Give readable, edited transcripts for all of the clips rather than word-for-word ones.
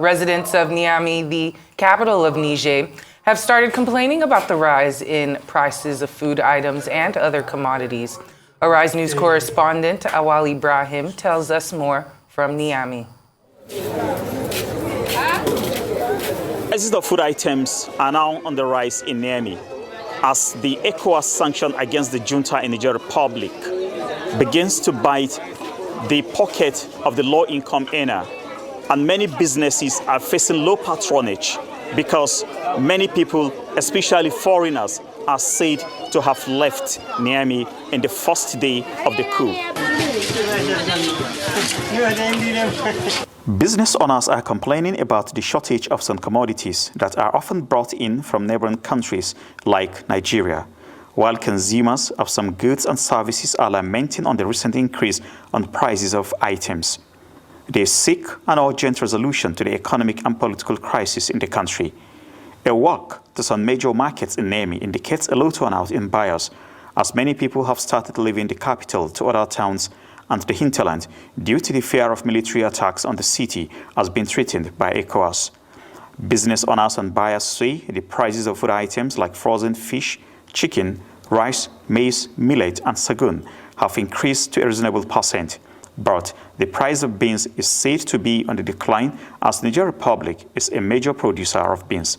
Residents of Niamey, the capital of Niger, have started complaining about the rise in prices of food items and other commodities. Arise News correspondent Awwal Ibrahim tells us more from Niamey. Prices of food items are now on the rise in Niamey as the ECOWAS sanction against the junta in Niger Republic begins to bite the pocket of the low-income earner, and many businesses are facing low patronage because many people, especially foreigners, are said to have left Niamey in the first day of the coup. Business owners are complaining about the shortage of some commodities that are often brought in from neighboring countries like Nigeria, while consumers of some goods and services are lamenting on the recent increase on prices of items. They seek an urgent resolution to the economic and political crisis in the country. A walk to some major markets in Niamey indicates a low turnout in buyers, as many people have started leaving the capital to other towns and the hinterland due to the fear of military attacks on the city as being threatened by ECOWAS. Business owners and buyers say the prices of food items like frozen fish, chicken, rice, maize, millet, and sagoon have increased to a reasonable percent. But the price of beans is said to be on the decline as Niger Republic is a major producer of beans.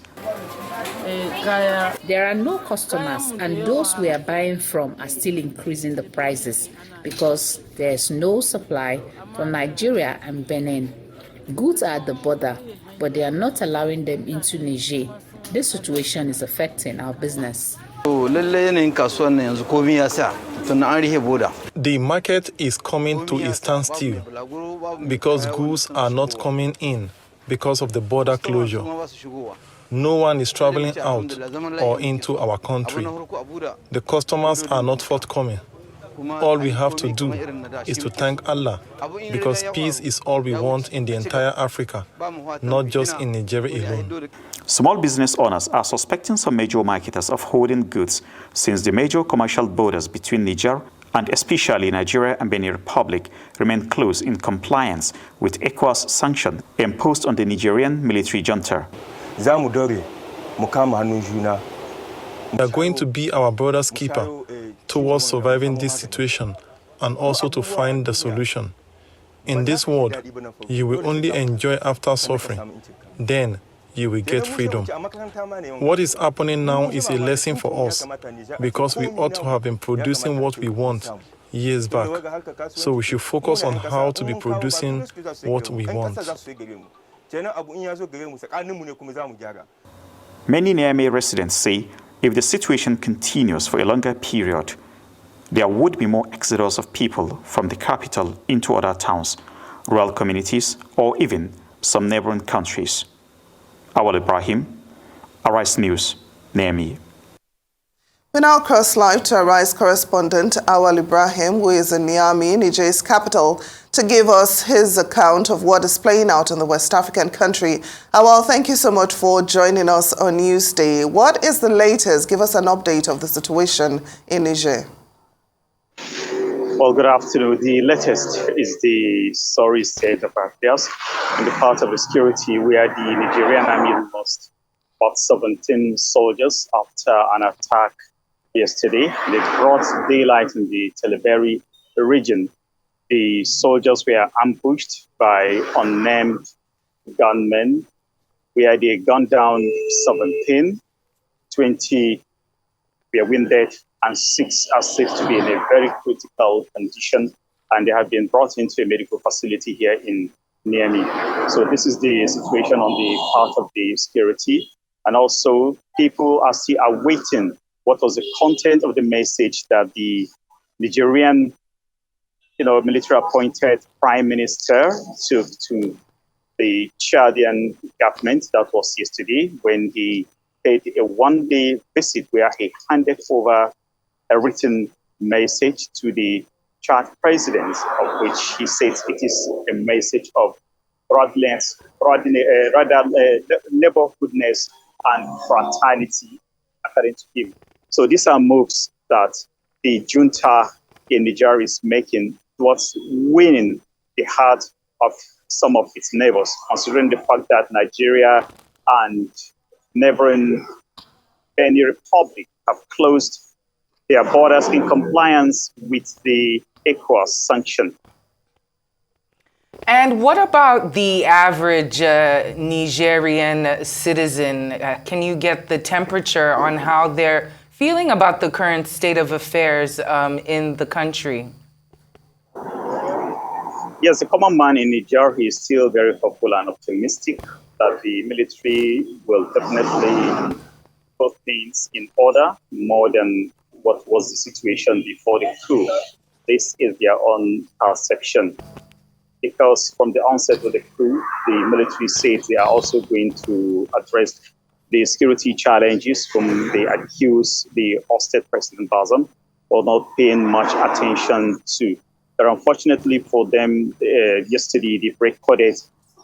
There are no customers, and those we are buying from are still increasing the prices because there is no supply from Nigeria and Benin. Goods are at the border, but they are not allowing them into Niger. This situation is affecting our business. The market is coming to a standstill because goods are not coming in because of the border closure. No one is traveling out or into our country. The customers are not forthcoming. All we have to do is to thank Allah, because peace is all we want in the entire Africa, not just in Nigeria alone. Small business owners are suspecting some major marketers of holding goods since the major commercial borders between Niger and especially Nigeria and Benin Republic remain closed in compliance with ECOWAS sanction imposed on the Nigerian military junta. They are going to be our brother's keeper towards surviving this situation and also to find the solution. In this world, you will only enjoy after suffering. Then you will get freedom. What is happening now is a lesson for us because we ought to have been producing what we want years back. So we should focus on how to be producing what we want. Many Niamey residents say if the situation continues for a longer period, there would be more exodus of people from the capital into other towns, rural communities, or even some neighboring countries. Awwal Ibrahim, Arise News, Niamey. We now cross live to Arise correspondent Awwal Ibrahim, who is in Niamey, Niger's capital, to give us his account of what is playing out in the West African country. Awwal, thank you so much for joining us on Newsday. What is the latest? Give us an update of the situation in Niger. Well, good afternoon. The latest is the sorry state of affairs in the part of the security where the Nigerian army lost about 17 soldiers after an attack yesterday. They brought daylight in the Teleberi region. The soldiers were ambushed by unnamed gunmen, where they gunned down 17, 20 were wounded, and 6 are said to be in a very critical condition, and they have been brought into a medical facility here in Niamey. So this is the situation on the part of the security. And also, people are still awaiting what was the content of the message that the Nigerian, military-appointed prime minister took to the Chadian government. That was yesterday when he paid a one-day visit where he handed over a written message to the Chad president, of which he says it is a message of neighborhoodness and fraternity, according to him. So these are moves that the junta in Niger is making towards winning the heart of some of its neighbors, considering the fact that Nigeria and neighboring Benin Republic have closed their borders in compliance with the ECOWAS sanction. And what about the average Nigerian citizen? Can you get the temperature on how they're feeling about the current state of affairs in the country? Yes, the common man in Niger is still very hopeful and optimistic that the military will definitely put things in order more than what was the situation before the coup. This is their own perception. Because from the onset of the coup, the military said they are also going to address the security challenges whom they accuse the ousted President Bazoum for not paying much attention to. But unfortunately for them, yesterday they recorded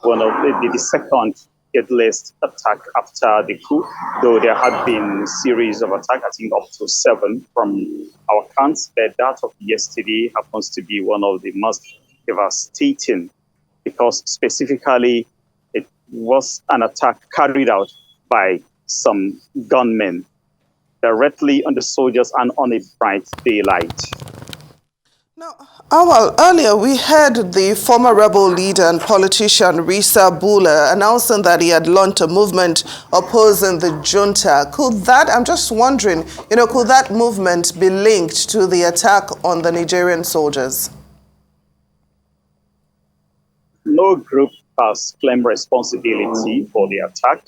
one of the second deadliest attack after the coup, though there had been a series of attacks, I think up to 7 from our counts, but that of yesterday happens to be one of the most devastating, because specifically it was an attack carried out by some gunmen directly on the soldiers and on a bright daylight. Now, Awwal, earlier we heard the former rebel leader and politician Risa Bula announcing that he had launched a movement opposing the junta. I'm just wondering, could that movement be linked to the attack on the Nigerian soldiers? No group has claimed responsibility for the attack,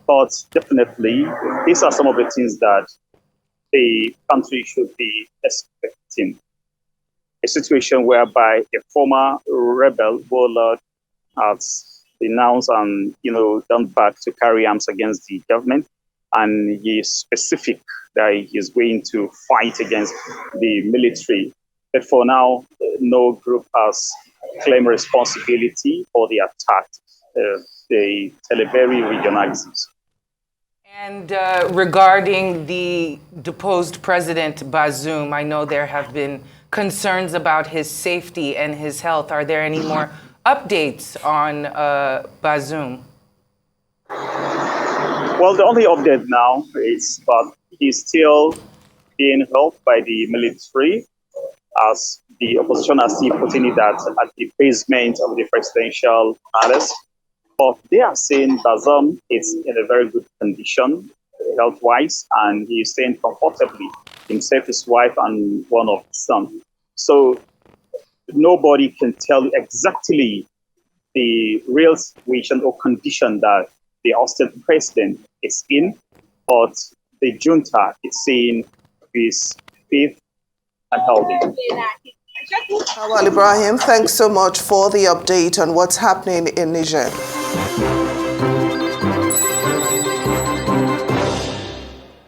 but definitely these are some of the things that the country should be expecting. A situation whereby a former rebel warlord has denounced and gone back to carry arms against the government, and he is specific that he is going to fight against the military. But for now, no group has claimed responsibility for the attack, the Teleberi regionalities. And regarding the deposed President Bazoum, I know there have been concerns about his safety and his health. Are there any more updates on Bazoum? Well, the only update now is that he's still being held by the military, as the opposition has still putting it at the basement of the presidential palace. But they are saying Bazoum is in a very good condition, health-wise, and he is staying comfortably, himself, his wife, and one of his sons. So nobody can tell exactly the real situation or condition that the ousted president is in, but the junta is saying is fit and healthy. Awwal Ibrahim, thanks so much for the update on what's happening in Niger.